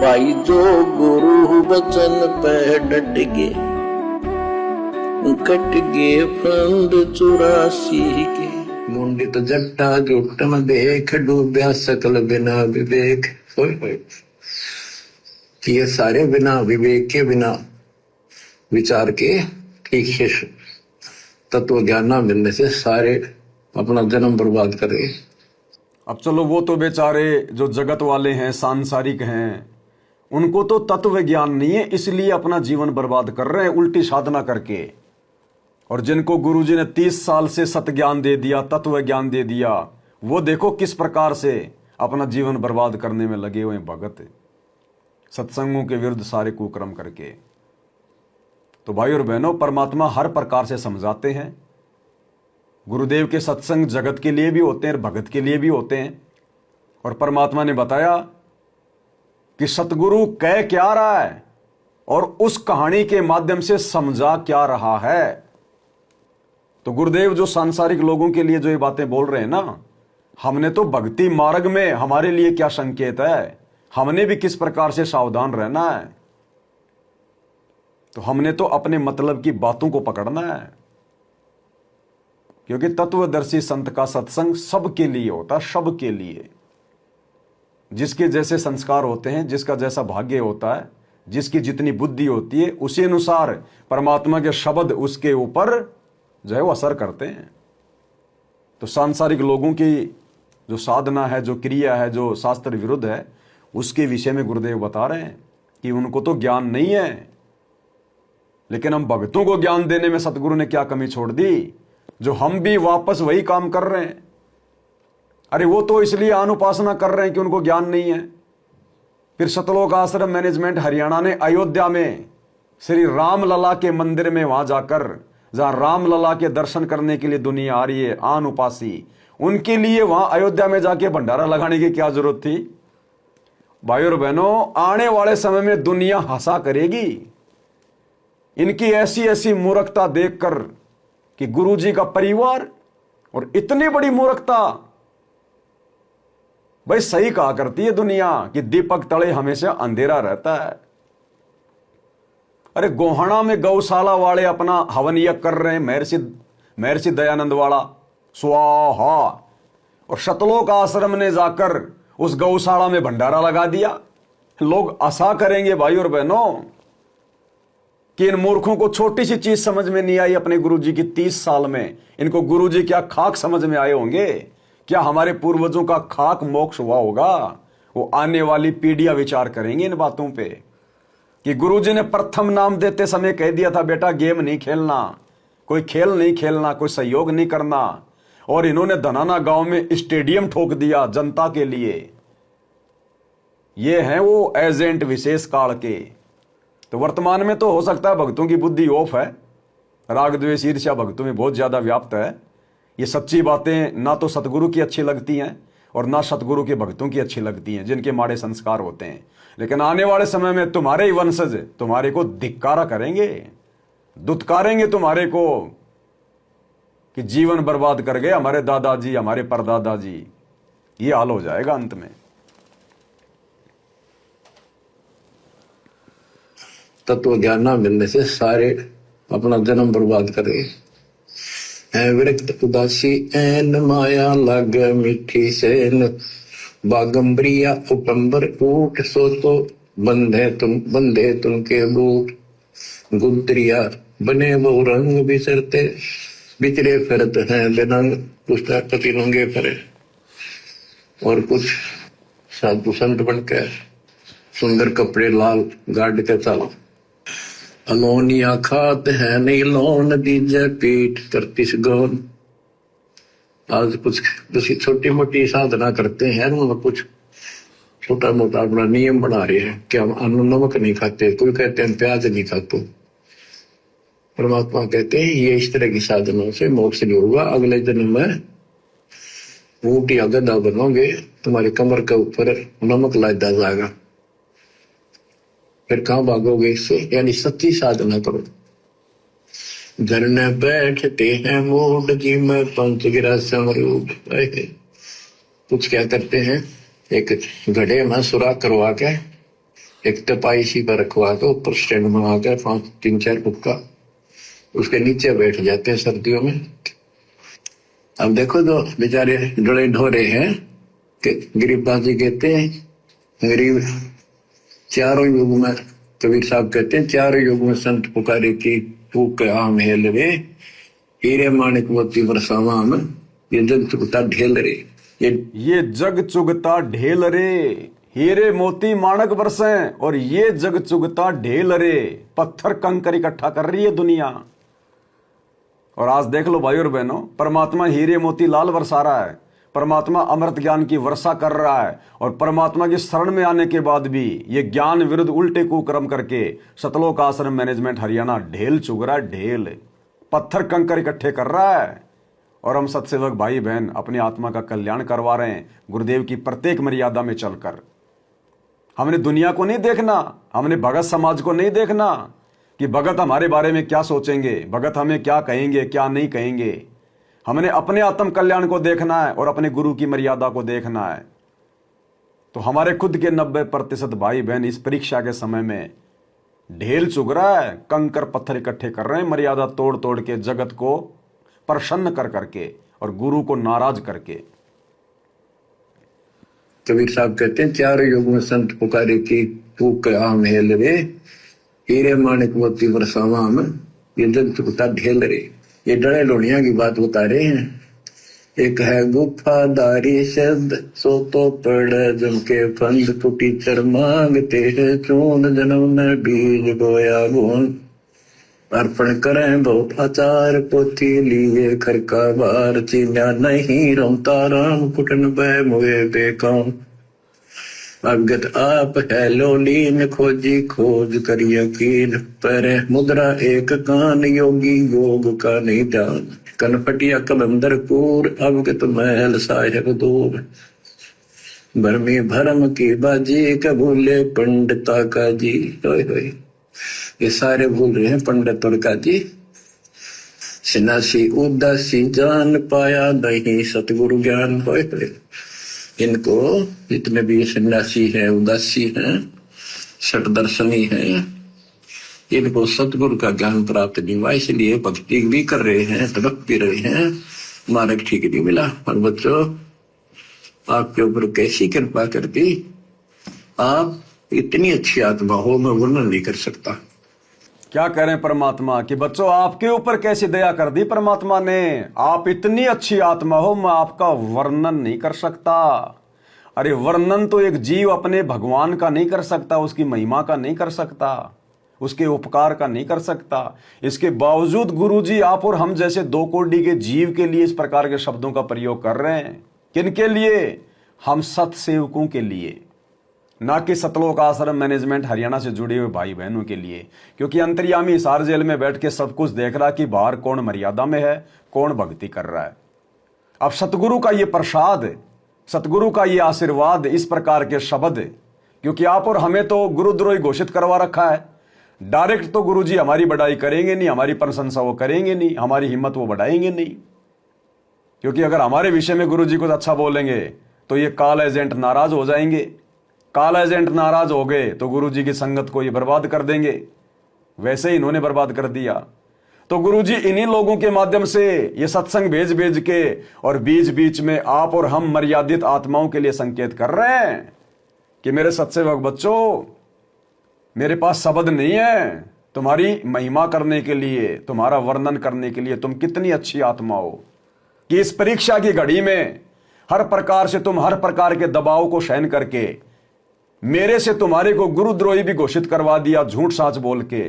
भाई जो गुरु वचन पे डट गए, कट गए फंद 84 के। मुंडी तो जट्टा जुट में देख, डूबया सकल बिना विवेक। ये सारे बिना विवेक के, बिना विचार के, ठीक है, तत्व ज्ञान ना मिलने से सारे अपना जन्म बर्बाद कर रहे। अब चलो, वो तो बेचारे जो जगत वाले हैं, सांसारिक हैं, उनको तो तत्व ज्ञान नहीं है, इसलिए अपना जीवन बर्बाद कर रहे हैं उल्टी साधना करके। और जिनको गुरुजी ने 30 साल से सत ज्ञान दे दिया, तत्व ज्ञान दे दिया, वो देखो किस प्रकार से अपना जीवन बर्बाद करने में लगे हुए भगत, सत्संगों के विरुद्ध सारे कुकर्म करके। तो भाई और बहनों, परमात्मा हर प्रकार से समझाते हैं। गुरुदेव के सत्संग जगत के लिए भी होते हैं, भगत के लिए भी होते हैं। और परमात्मा ने बताया कि सतगुरु कह क्या रहा है और उस कहानी के माध्यम से समझा क्या रहा है। तो गुरुदेव जो सांसारिक लोगों के लिए जो ये बातें बोल रहे हैं ना, हमने तो भक्ति मार्ग में हमारे लिए क्या संकेत है, हमने भी किस प्रकार से सावधान रहना है। तो हमने तो अपने मतलब की बातों को पकड़ना है, क्योंकि तत्वदर्शी संत का सत्संग सबके लिए होता, सबके लिए। जिसके जैसे संस्कार होते हैं, जिसका जैसा भाग्य होता है, जिसकी जितनी बुद्धि होती है, उसी अनुसार परमात्मा के शब्द उसके ऊपर जो है वो असर करते हैं। तो सांसारिक लोगों की जो साधना है, जो क्रिया है, जो शास्त्र विरुद्ध है, उसके विषय में गुरुदेव बता रहे हैं कि उनको तो ज्ञान नहीं है। लेकिन हम भक्तों को ज्ञान देने में सतगुरु ने क्या कमी छोड़ दी, जो हम भी वापस वही काम कर रहे हैं। अरे वो तो इसलिए अनुपासना कर रहे हैं कि उनको ज्ञान नहीं है। फिर सतलोक आश्रम मैनेजमेंट हरियाणा ने अयोध्या में श्री रामलला के मंदिर में वहां जाकर, जहां रामलला के दर्शन करने के लिए दुनिया आ रही है अनुपासी, उनके लिए वहां अयोध्या में जाके भंडारा लगाने की क्या जरूरत थी। भाई और बहनों, आने वाले समय में दुनिया हंसा करेगी इनकी ऐसी ऐसी मूर्खता देखकर कि गुरुजी का परिवार, और इतनी बड़ी मूर्खता। भाई सही कहा करती है दुनिया कि दीपक तले हमेशा अंधेरा रहता है। अरे गोहाना में गौशाला वाले अपना हवन यज्ञ कर रहे हैं, महर्षि दयानंद वाला स्वाहा, और सतलोक आश्रम ने जाकर उस गौशाला में भंडारा लगा दिया। लोग आशा करेंगे भाई और बहनों कि इन मूर्खों को छोटी सी चीज समझ में नहीं आई अपने गुरुजी की 30 साल में। इनको गुरुजी क्या खाक समझ में आए होंगे, क्या हमारे पूर्वजों का खाक मोक्ष हुआ होगा। वो आने वाली पीढ़ियां विचार करेंगी इन बातों पे कि गुरुजी ने प्रथम नाम देते समय कह दिया था, बेटा गेम नहीं खेलना, कोई खेल नहीं खेलना, कोई सहयोग नहीं करना। और इन्होंने धनाना गांव में स्टेडियम ठोक दिया जनता के लिए। ये हैं वो एजेंट विशेष काल के। तो वर्तमान में तो हो सकता है भक्तों की बुद्धि ऑफ है, राग द्वेष ईर्ष्या भक्तों में बहुत ज्यादा व्याप्त है। ये सच्ची बातें ना तो सतगुरु की अच्छी लगती हैं और ना सतगुरु के भक्तों की अच्छी लगती हैं, जिनके माड़े संस्कार होते हैं। लेकिन आने वाले समय में तुम्हारे ही वंशज तुम्हारे को धिक्कारा करेंगे, दुत्कारेंगे तुम्हारे को कि जीवन बर्बाद कर गए हमारे दादाजी, हमारे परदादाजी। ये हाल हो जाएगा अंत में। तत्व ज्ञान ना मिलने से सारे अपना जन्म बर्बाद कर रहे हैं। विरक्त उदासी ऐन माया लाग मीठी सेन, बागंबरिया उपंबर ऊट सोतो, बंधे तुम के बूट, गुदरिया बने वो रंग बिसरते, बिचरे फिरत हैं बिनंग, पुस्तक पति लंगे फिरे। और कुछ साधु संत बनकर सुंदर कपड़े लाल गाड़ के चलो, अलोनिया खात है नहीं लोन दीजे पीठ करती गौन। आज कुछ छोटी मोटी साधना करते हैं, उनमें कुछ छोटा मोटा अपना नियम बना रहे हैं कि हम अन्न नमक नहीं खाते, कोई कहते हैं प्याज नहीं खाते। परमात्मा कहते हैं ये इस तरह की साधनों से मोक्ष नहीं होगा, अगले जन्म में ऊंटिया गधा बनोगे, तुम्हारे कमर के ऊपर नमक लादा जाएगा, फिर कहां भागोगे इससे। यानी सच्ची साधना करो। घर में बैठते हैं मूड जी में पंच गिरा समरूप। कुछ क्या करते हैं, एक घड़े में सुराख करवा के एक तपाई सी पर रखवा दो, ऊपर स्टैंड बना कर 3-4 फुट का, उसके नीचे बैठ जाते हैं सर्दियों में। अब देखो तो बेचारे डोले ढोरे हैं कि गरीबबाजी कहते हैं। गरीब चारों युग में, कबीर साहब कहते हैं, चारों युग में संत पुकारे की फूक आम हेल रे, हीरे माणिक मोती बरसावा में, ये जग चुगता ढेल रे। ये जग चुगता ढेल रे, हीरे मोती माणक बरसे, और ये जग चुगता ढेल रे, पत्थर कंकर इकट्ठा कर रही है दुनिया। और आज देख लो भाई और बहनों, परमात्मा हीरे मोती लाल बरसा रहा है, परमात्मा अमृत ज्ञान की वर्षा कर रहा है, और परमात्मा की शरण में आने के बाद भी ये ज्ञान विरुद्ध उल्टे कुकर्म करके सतलोक आश्रम मैनेजमेंट हरियाणा ढेल चुग रहा है, ढेल पत्थर कंकर इकट्ठे कर रहा है। और हम सत्सेवक भाई बहन अपनी आत्मा का कल्याण करवा रहे हैं गुरुदेव की प्रत्येक मर्यादा में चलकर। हमने दुनिया को नहीं देखना, हमने भगत समाज को नहीं देखना कि भगत हमारे बारे में क्या सोचेंगे, भगत हमें क्या कहेंगे क्या नहीं कहेंगे। हमने अपने आत्म कल्याण को देखना है और अपने गुरु की मर्यादा को देखना है। तो हमारे खुद के 90% भाई बहन इस परीक्षा के समय में ढेल चुग रहा है, कंकर पत्थर इकट्ठे कर रहे हैं, मर्यादा तोड़ तोड़ के, जगत को प्रसन्न कर करके और गुरु को नाराज करके। कबीर साहब कहते हैं, चारों युग में संत पुकारे की फूक आम हेल रे, हीरे माणिक मोती बरसावा में, ये जग चुगता ढेल रे। ये डरे लोनिया की बात बता रहे हैं। एक है गुफादारी शब्द, सो तो पड़ जम के फंद, टूटी चर मांगते है चून, जन्म में बीज बोया गुण, अर्पण करें बहुत आचार, पोथी लिए खर का बार, चीन्या नहीं रमता राम, कुटन बह मुए बेकाम, अगत आप है लोलीन, खोजी खोज कर यकीन, पर मुद्रा एक कान, योगी योग का नहीं ध्यान, कनपटिया कलंदर कूर, अवगत महल साहेब दूर, भरमी भरम की बाजी, कबूले पंडिता का जी। होय होय, ये सारे भूल रहे हैं पंडित और का जी। सन्यासी उदासी जान पाया नहीं सतगुरु ज्ञान। होय होय, इनको जितने भी सन्यासी हैं, उदासी हैं, सट दर्शनी हैं, इनको सतगुरु का ज्ञान प्राप्त नहीं हुआ, इसलिए भक्ति भी कर रहे हैं, तड़प भी रहे हैं, मार्ग ठीक नहीं मिला। और बच्चों, आपके ऊपर कैसी कृपा कर दी, आप इतनी अच्छी आत्मा हो, मैं वर्णन नहीं कर सकता। क्या कह रहे हैं परमात्मा कि बच्चों आपके ऊपर कैसी दया कर दी परमात्मा ने, आप इतनी अच्छी आत्मा हो, मैं आपका वर्णन नहीं कर सकता। अरे वर्णन तो एक जीव अपने भगवान का नहीं कर सकता, उसकी महिमा का नहीं कर सकता, उसके उपकार का नहीं कर सकता। इसके बावजूद गुरुजी आप और हम जैसे 2 कोटि के जीव के लिए इस प्रकार के शब्दों का प्रयोग कर रहे हैं। किनके लिए? हम सत्सेवकों के लिए, ना कि सतलोक आश्रम मैनेजमेंट हरियाणा से जुड़े हुए भाई बहनों के लिए। क्योंकि अंतर्यामी हिसार जेल में बैठ के सब कुछ देख रहा कि बाहर कौन मर्यादा में है, कौन भक्ति कर रहा है। अब सतगुरु का ये प्रसाद, सतगुरु का ये आशीर्वाद, इस प्रकार के शब्द, क्योंकि आप और हमें तो गुरुद्रोही घोषित करवा रखा है। डायरेक्ट तो गुरुजी हमारी बढ़ाई करेंगे नहीं, हमारी प्रशंसा वो करेंगे नहीं, हमारी हिम्मत वो बढ़ाएंगे नहीं। क्योंकि अगर हमारे विषय में गुरुजी कुछ अच्छा बोलेंगे तो ये काल एजेंट नाराज हो जाएंगे। काल एजेंट नाराज हो गए तो गुरुजी की संगत को ये बर्बाद कर देंगे। वैसे ही इन्होंने बर्बाद कर दिया। तो गुरुजी इन्हीं लोगों के माध्यम से ये सत्संग भेज भेज के और बीच बीच में आप और हम मर्यादित आत्माओं के लिए संकेत कर रहे हैं कि मेरे सत्सेवक बच्चों, मेरे पास शब्द नहीं है तुम्हारी महिमा करने के लिए, तुम्हारा वर्णन करने के लिए, तुम कितनी अच्छी आत्मा हो कि इस परीक्षा की घड़ी में हर प्रकार से तुम हर प्रकार के दबाव को सहन करके मेरे से तुम्हारे को गुरुद्रोही भी घोषित करवा दिया, झूठ साच बोल के,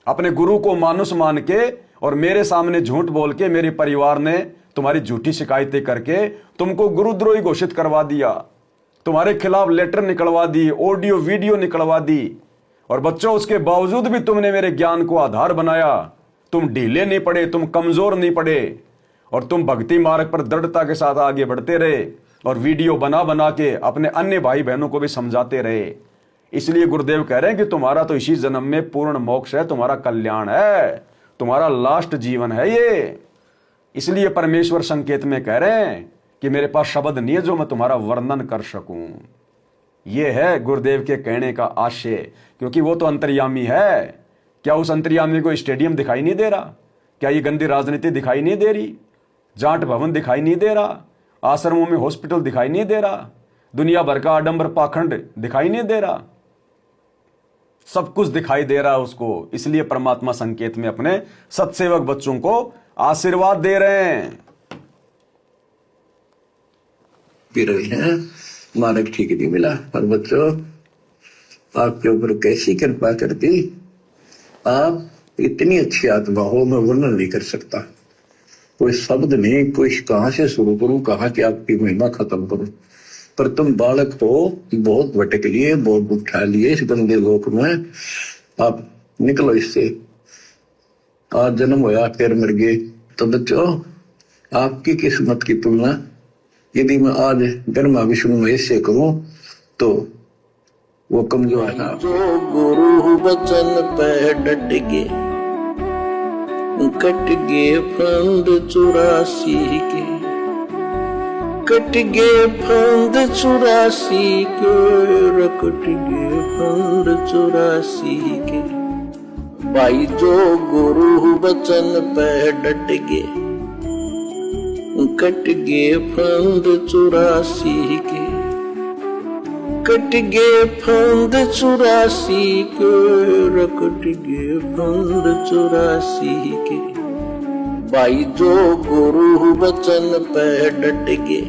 अपने गुरु को मानुष मान के और मेरे सामने झूठ बोल के मेरे परिवार ने तुम्हारी झूठी शिकायतें करके तुमको गुरुद्रोही घोषित करवा दिया, तुम्हारे खिलाफ लेटर निकलवा दी, ऑडियो वीडियो निकलवा दी। और बच्चों, उसके बावजूद भी तुमने मेरे ज्ञान को आधार बनाया। तुम ढीले नहीं पड़े, तुम कमजोर नहीं पड़े और तुम भक्ति मार्ग पर दृढ़ता के साथ आगे बढ़ते रहे और वीडियो बना बना के अपने अन्य भाई बहनों को भी समझाते रहे। इसलिए गुरुदेव कह रहे हैं कि तुम्हारा तो इसी जन्म में पूर्ण मोक्ष है, तुम्हारा कल्याण है, तुम्हारा लास्ट जीवन है ये। इसलिए परमेश्वर संकेत में कह रहे हैं कि मेरे पास शब्द नहीं है जो मैं तुम्हारा वर्णन कर सकूं। ये है गुरुदेव के कहने का आशय, क्योंकि वो तो अंतर्यामी है। क्या उस अंतर्यामी को स्टेडियम दिखाई नहीं दे रहा? क्या ये गंदी राजनीति दिखाई नहीं दे रही? जाट भवन दिखाई नहीं दे रहा? आश्रमों में हॉस्पिटल दिखाई नहीं दे रहा? दुनिया भर का आडंबर पाखंड दिखाई नहीं दे रहा? सब कुछ दिखाई दे रहा है उसको। इसलिए परमात्मा संकेत में अपने सत्सेवक बच्चों को आशीर्वाद दे रहे हैं। पी रहे हैं, मार्ग ठीक नहीं मिला। पर बच्चों, आपके ऊपर कैसी कृपा कर दी। आप इतनी अच्छी आत्मा हो, मैं वर्णन नहीं कर सकता। कोई शब्द नहीं, कोई कहां से शुरू करूं, कहां की आपकी महिमा खत्म करूं। पर तुम बालक हो, बहुत भटक लिए, बहुत उठा लिए इस गंदे लोक में। आप निकलो इससे। आज जन्म होया, फिर मर गए। तो बच्चों, आपकी किस्मत की तुलना यदि मैं आज ब्रह्मा विष्णु महेश से करूं तो वो कमजोर है। जो गुरु वचन पे डट गे, कट गे फंद 84 के, कट गे फंद 84 के, कट गे फंद 84 के। भाई जो गुरु वचन पे डट गे, कट गे फंद 84 के, कट गे फंद 84 के, कट गे फंद 84 के। भाई जो गुरु वचन पे डट गे,